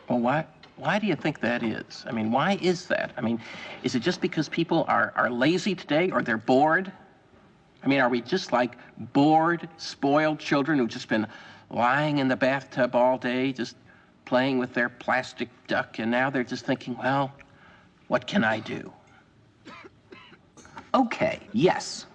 Well, why do you think that is? I mean, why is that? I mean, is it just because people are lazy today or they're bored? I mean, are we just like bored, spoiled children who've just been lying in the bathtub all day, just playing with their plastic duck, and now they're just thinking, well, what can I do? Okay, yes.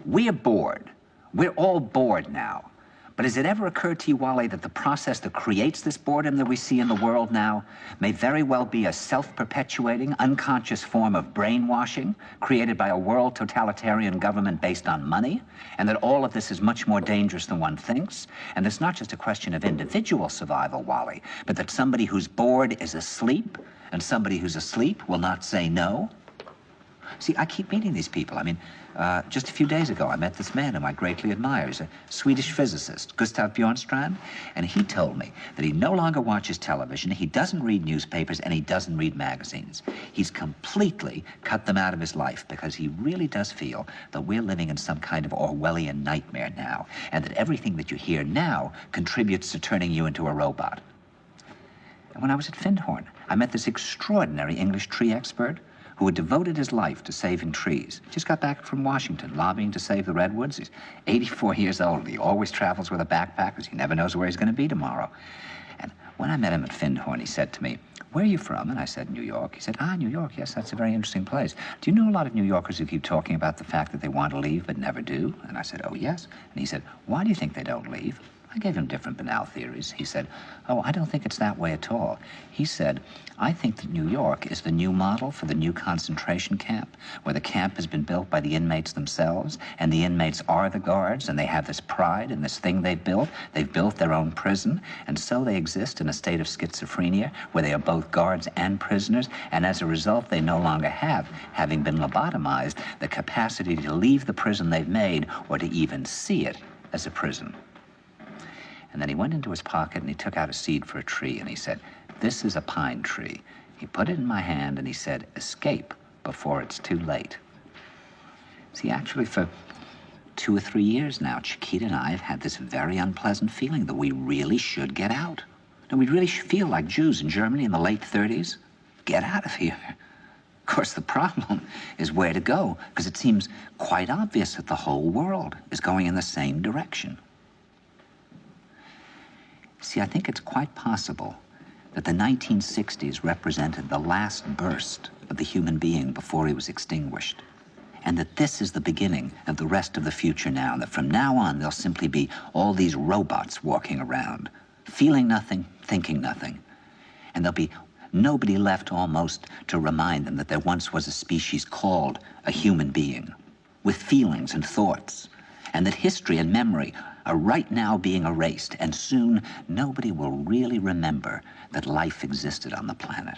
We are bored. We're all bored now. But has it ever occurred to you, Wally, that the process that creates this boredom that we see in the world now may very well be a self-perpetuating, unconscious form of brainwashing created by a world totalitarian government based on money, and that all of this is much more dangerous than one thinks? And it's not just a question of individual survival, Wally, but that somebody who's bored is asleep, and somebody who's asleep will not say no? See, I keep meeting these people. I mean, just a few days ago, I met this man whom I greatly admire. He's a Swedish physicist, Gustav Bjornstrand, and he told me that he no longer watches television, he doesn't read newspapers, and he doesn't read magazines. He's completely cut them out of his life because he really does feel that we're living in some kind of Orwellian nightmare now, and that everything that you hear now contributes to turning you into a robot. And when I was at Findhorn, I met this extraordinary English tree expert who had devoted his life to saving trees. Just got back from Washington, lobbying to save the redwoods. He's 84 years old. He always travels with a backpack because he never knows where he's going to be tomorrow. And when I met him at Findhorn, he said to me, "Where are you from?" And I said, "New York." He said, "Ah, New York, yes, that's a very interesting place. Do you know a lot of New Yorkers who keep talking about the fact that they want to leave but never do?" And I said, "Oh, yes." And he said, "Why do you think they don't leave?" I gave him different banal theories. He said, "Oh, I don't think it's that way at all." He said, "I think that New York is the new model for the new concentration camp, where the camp has been built by the inmates themselves, and the inmates are the guards, and they have this pride in this thing they've built. They've built their own prison, and so they exist in a state of schizophrenia, where they are both guards and prisoners, and as a result, they no longer have, having been lobotomized, the capacity to leave the prison they've made, or to even see it as a prison." And then he went into his pocket and he took out a seed for a tree and he said, "This is a pine tree." He put it in my hand and he said, "Escape before it's too late." See, actually for 2 or 3 years now, Chiquita and I have had this very unpleasant feeling that we really should get out. And we really feel like Jews in Germany in the late 30s. Get out of here. Of course, the problem is where to go, because it seems quite obvious that the whole world is going in the same direction. See, I think it's quite possible that the 1960s represented the last burst of the human being before he was extinguished, and that this is the beginning of the rest of the future now, and that from now on there'll simply be all these robots walking around, feeling nothing, thinking nothing, and there'll be nobody left almost to remind them that there once was a species called a human being, with feelings and thoughts, and that history and memory are right now being erased, and soon nobody will really remember that life existed on the planet.